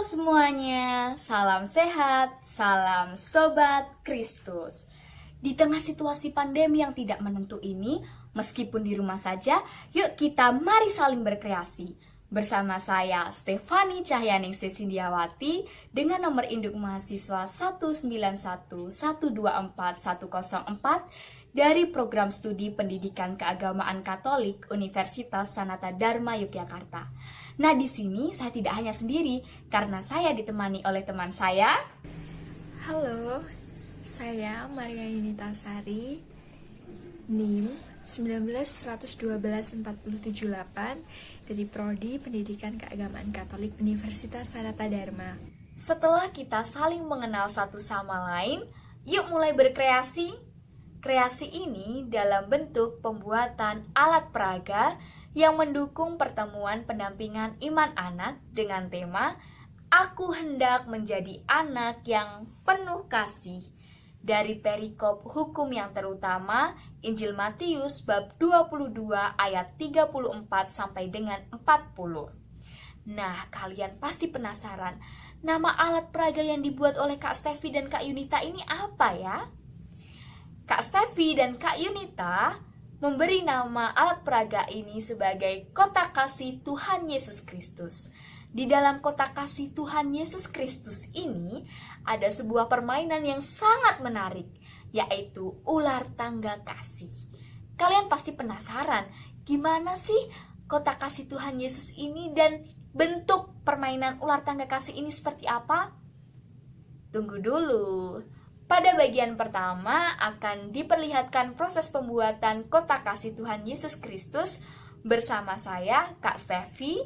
semuanya, salam sehat, salam Sobat Kristus. Di tengah situasi pandemi yang tidak menentu ini, meskipun di rumah saja, yuk kita mari saling berkreasi. Bersama saya, Stefani Cahyaningsih Sindiawati, dengan nomor induk mahasiswa 191124104 dari Program Studi Pendidikan Keagamaan Katolik Universitas Sanata Dharma Yogyakarta. Nah, di sini saya tidak hanya sendiri, karena saya ditemani oleh teman saya. Halo, saya Maria Yunita Sari, NIM 1912478 dari Prodi Pendidikan Keagamaan Katolik Universitas Sanata Dharma. Setelah kita saling mengenal satu sama lain, yuk mulai berkreasi. Kreasi ini dalam bentuk pembuatan alat peraga yang mendukung pertemuan pendampingan iman anak dengan tema Aku hendak menjadi anak yang penuh kasih, dari perikop hukum yang terutama Injil Matius bab 22 ayat 34 sampai dengan 40. Nah, kalian pasti penasaran, nama alat peraga yang dibuat oleh Kak Stefi dan Kak Yunita ini apa ya? Kak Stefi dan Kak Yunita memberi nama alat peraga ini sebagai Kotak Kasih Tuhan Yesus Kristus. Di dalam Kotak Kasih Tuhan Yesus Kristus ini ada sebuah permainan yang sangat menarik, yaitu ular tangga kasih. Kalian pasti penasaran, gimana sih Kotak Kasih Tuhan Yesus ini dan bentuk permainan ular tangga kasih ini seperti apa? Tunggu dulu. Pada bagian pertama akan diperlihatkan proses pembuatan Kotak Kasih Tuhan Yesus Kristus bersama saya, Kak Stefi.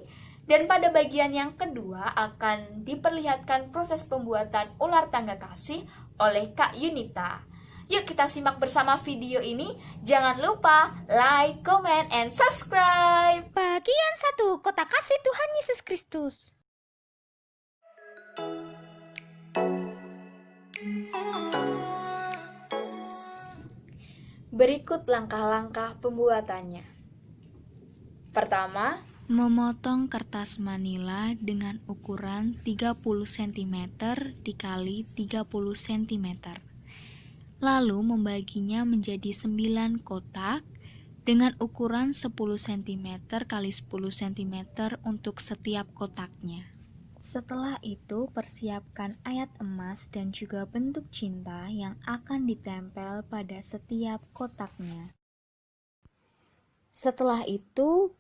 Dan pada bagian yang kedua akan diperlihatkan proses pembuatan ular tangga kasih oleh Kak Yunita. Yuk kita simak bersama video ini. Jangan lupa like, comment, and subscribe. Bagian 1, Kotak Kasih Tuhan Yesus Kristus. Berikut langkah-langkah pembuatannya. Pertama, memotong kertas manila dengan ukuran 30 cm dikali 30 cm. Lalu membaginya menjadi 9 kotak dengan ukuran 10 cm kali 10 cm untuk setiap kotaknya. Setelah itu, persiapkan ayat emas dan juga bentuk cinta yang akan ditempel pada setiap kotaknya. Setelah itu,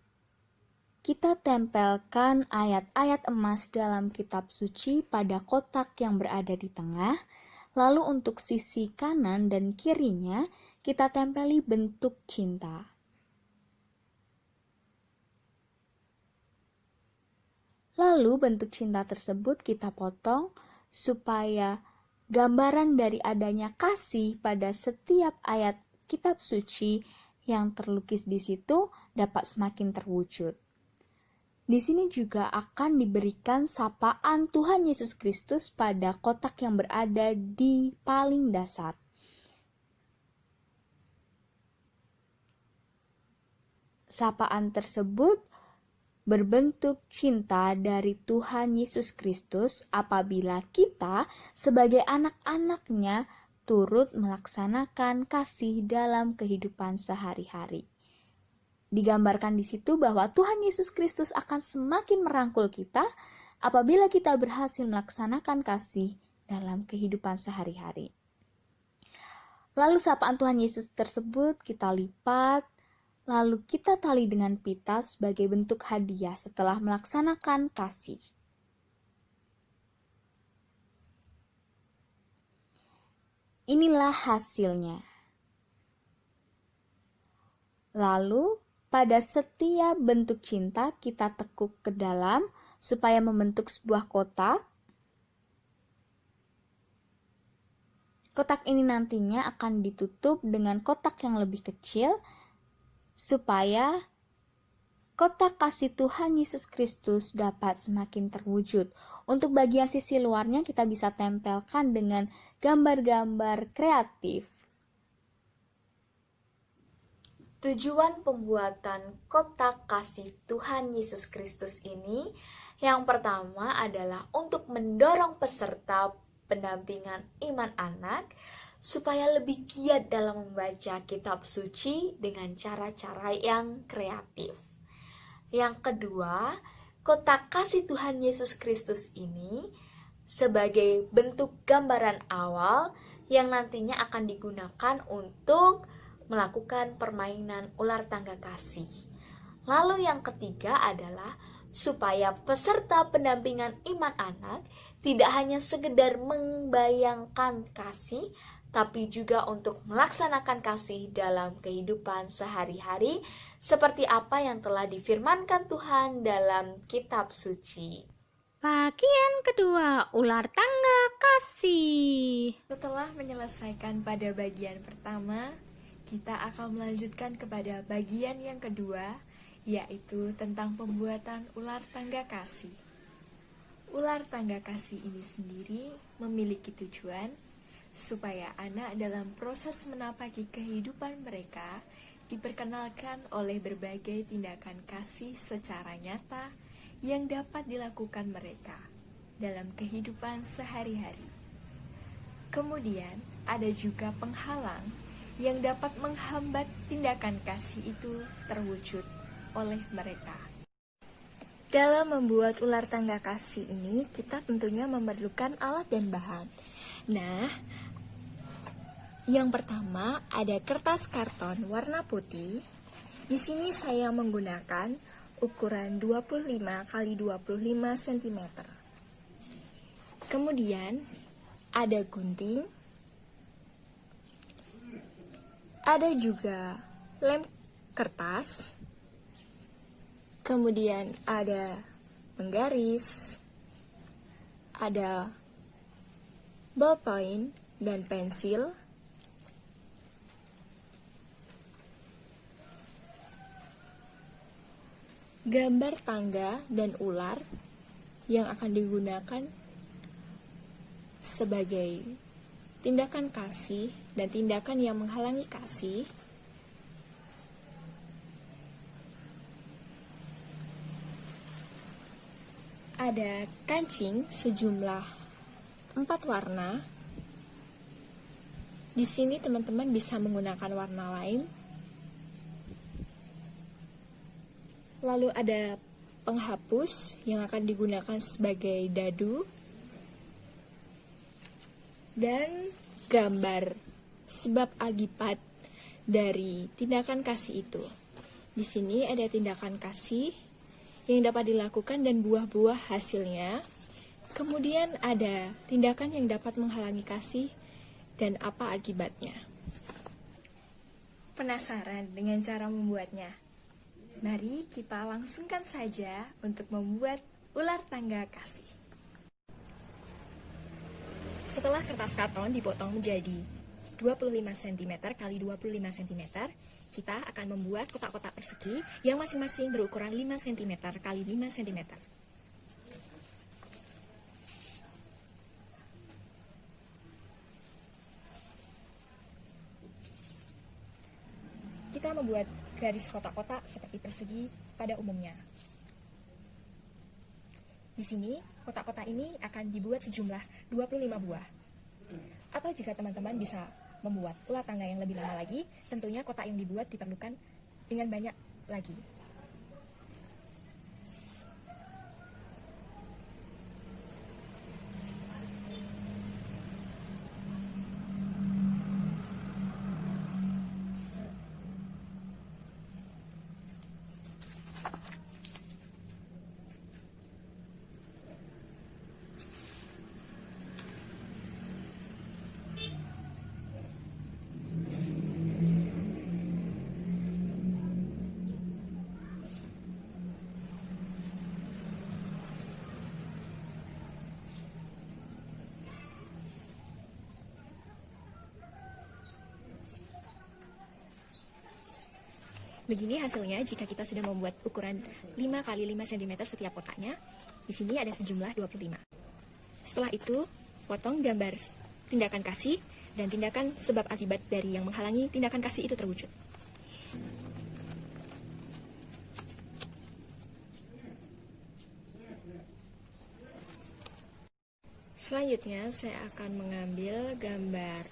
kita tempelkan ayat-ayat emas dalam kitab suci pada kotak yang berada di tengah. Lalu untuk sisi kanan dan kirinya, kita tempeli bentuk cinta. Lalu bentuk cinta tersebut kita potong supaya gambaran dari adanya kasih pada setiap ayat kitab suci yang terlukis di situ dapat semakin terwujud. Di sini juga akan diberikan sapaan Tuhan Yesus Kristus pada kotak yang berada di paling dasar. Sapaan tersebut berbentuk cinta dari Tuhan Yesus Kristus apabila kita sebagai anak-anaknya turut melaksanakan kasih dalam kehidupan sehari-hari. Digambarkan di situ bahwa Tuhan Yesus Kristus akan semakin merangkul kita apabila kita berhasil melaksanakan kasih dalam kehidupan sehari-hari. Lalu sapaan Tuhan Yesus tersebut kita lipat, lalu kita tali dengan pita sebagai bentuk hadiah setelah melaksanakan kasih. Inilah hasilnya. Lalu, pada setiap bentuk cinta kita tekuk ke dalam supaya membentuk sebuah kotak. Kotak ini nantinya akan ditutup dengan kotak yang lebih kecil supaya kotak kasih Tuhan Yesus Kristus dapat semakin terwujud. Untuk bagian sisi luarnya kita bisa tempelkan dengan gambar-gambar kreatif. tujuan pembuatan Kotak Kasih Tuhan Yesus Kristus ini Yang pertama adalah untuk mendorong peserta pendampingan iman anak supaya lebih giat dalam membaca kitab suci dengan cara-cara yang kreatif. Yang kedua, kotak kasih Tuhan Yesus Kristus ini sebagai bentuk gambaran awal yang nantinya akan digunakan untuk melakukan permainan ular tangga kasih. Lalu yang ketiga adalah supaya peserta pendampingan iman anak tidak hanya sekedar membayangkan kasih, tapi juga untuk melaksanakan kasih dalam kehidupan sehari-hari seperti apa yang telah difirmankan Tuhan dalam kitab suci. Bagian kedua, ular tangga kasih. Setelah menyelesaikan pada bagian pertama, kita akan melanjutkan kepada bagian yang kedua, yaitu tentang pembuatan ular tangga kasih. Ular tangga kasih ini sendiri memiliki tujuan supaya anak dalam proses menapaki kehidupan mereka diperkenalkan oleh berbagai tindakan kasih secara nyata yang dapat dilakukan mereka dalam kehidupan sehari-hari. Kemudian ada juga penghalang yang dapat menghambat tindakan kasih itu terwujud oleh mereka. Dalam membuat ular tangga kasih ini, kita tentunya memerlukan alat dan bahan. Nah, yang pertama ada kertas karton warna putih. Di sini saya menggunakan ukuran 25 x 25 cm. Kemudian ada gunting. Ada juga lem kertas. Kemudian ada penggaris. Ada ballpoint dan pensil. Gambar tangga dan ular yang akan digunakan sebagai tindakan kasih dan tindakan yang menghalangi kasih. Ada kancing sejumlah 4 warna. Di sini teman-teman bisa menggunakan warna lain. Lalu ada penghapus yang akan digunakan sebagai dadu. Dan gambar sebab akibat dari tindakan kasih itu. Di sini ada tindakan kasih yang dapat dilakukan dan buah-buah hasilnya. Kemudian ada tindakan yang dapat menghalangi kasih dan apa akibatnya. Penasaran dengan cara membuatnya? Mari kita langsungkan saja untuk membuat ular tangga kasih. Setelah kertas karton dipotong menjadi 25 cm x 25 cm, kita akan membuat kotak-kotak persegi yang masing-masing berukuran 5 cm x 5 cm. Kita membuat garis kotak-kotak seperti persegi pada umumnya. Di sini, kotak-kotak ini akan dibuat sejumlah 25 buah. Atau jika teman-teman bisa membuat ular tangga yang lebih lama lagi, tentunya kotak yang dibuat diperlukan dengan banyak lagi. Begini hasilnya jika kita sudah membuat ukuran 5 x 5 cm setiap kotaknya. Di sini ada sejumlah 25. Setelah itu, potong gambar tindakan kasih dan tindakan sebab akibat dari yang menghalangi tindakan kasih itu terwujud. Selanjutnya, saya akan mengambil gambar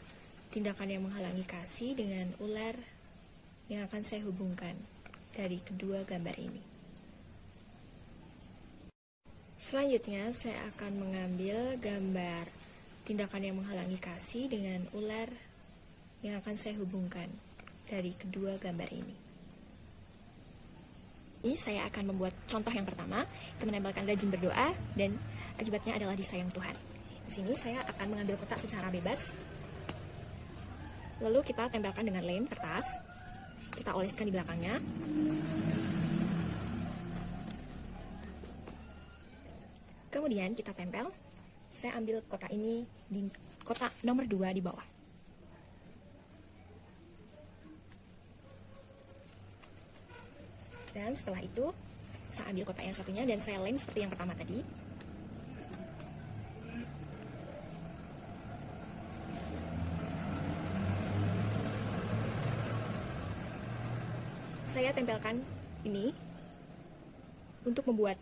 tindakan yang menghalangi kasih dengan ular yang akan saya hubungkan dari kedua gambar ini. Selanjutnya, saya akan mengambil gambar tindakan yang menghalangi kasih dengan ular yang akan saya hubungkan dari kedua gambar ini. Ini saya akan membuat contoh yang pertama, itu menempelkan rajin berdoa dan akibatnya adalah disayang Tuhan. Di sini saya akan mengambil kotak secara bebas. Lalu kita tempelkan dengan lem kertas. Kita oleskan di belakangnya. Kemudian kita tempel. Saya ambil kotak ini di kotak nomor 2 di bawah. Dan setelah itu, saya ambil kotak yang satunya dan saya lem seperti yang pertama tadi. Saya tempelkan ini. Untuk membuat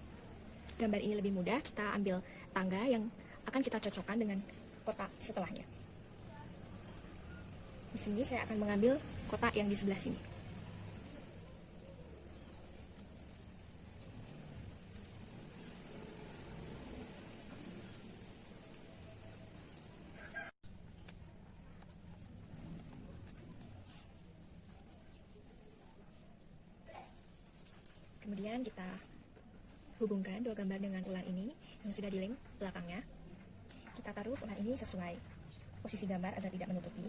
gambar ini lebih mudah, kita ambil tangga yang akan kita cocokkan dengan kotak setelahnya. Di sini saya akan mengambil kotak yang di sebelah sini. Kemudian kita hubungkan dua gambar dengan ular ini yang sudah dilem belakangnya. Kita taruh ular ini sesuai posisi gambar agar tidak menutupi.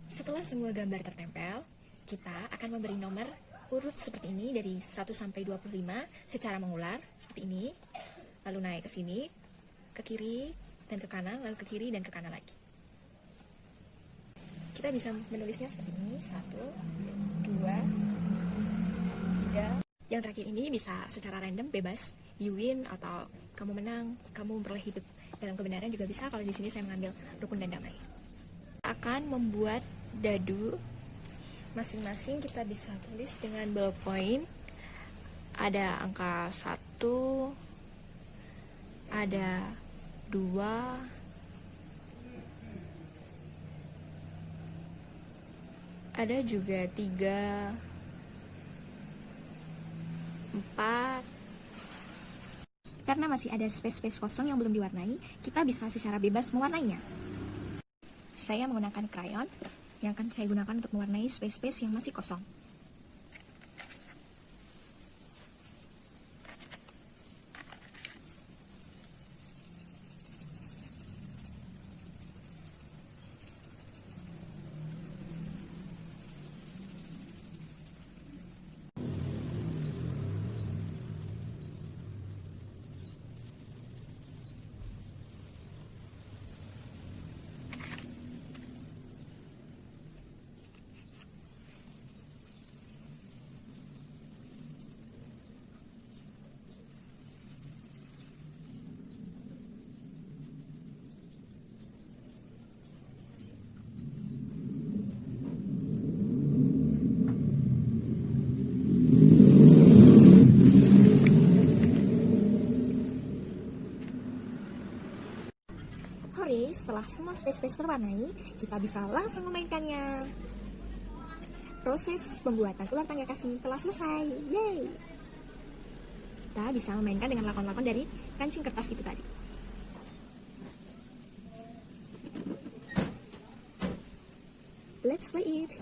Setelah semua gambar tertempel, kita akan memberi nomor urut seperti ini dari 1 sampai 25 secara mengular seperti ini. Lalu naik ke sini, ke kiri dan ke kanan, lalu ke kiri dan ke kanan lagi. Kita bisa menulisnya seperti ini, 1, 2, 3. Yang terakhir ini bisa secara random, bebas, you win atau kamu menang, kamu memperoleh hidup dalam kebenaran juga bisa. Kalau di sini saya mengambil rukun dan damai. Akan membuat dadu. Masing-masing kita bisa tulis dengan ballpoint. Ada angka 1, ada 2, ada juga 3, 4. Karena masih ada space-space kosong yang belum diwarnai, kita bisa secara bebas mewarnainya. Saya menggunakan krayon yang akan saya gunakan untuk mewarnai space-space yang masih kosong. Setelah semua space-space terwarnai, kita bisa langsung memainkannya. Proses pembuatan ular tangga kasih telah selesai. Yeay! Kita bisa memainkan dengan lakon-lakon dari kancing kertas itu tadi. Let's play it!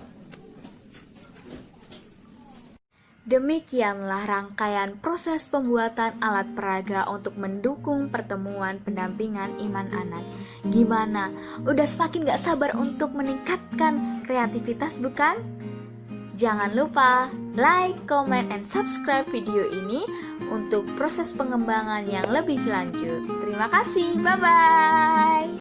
Demikianlah rangkaian proses pembuatan alat peraga untuk mendukung pertemuan pendampingan iman anak. Gimana? Udah semakin gak sabar untuk meningkatkan kreativitas bukan? Jangan lupa like, comment, and subscribe video ini untuk proses pengembangan yang lebih lanjut. Terima kasih, bye-bye!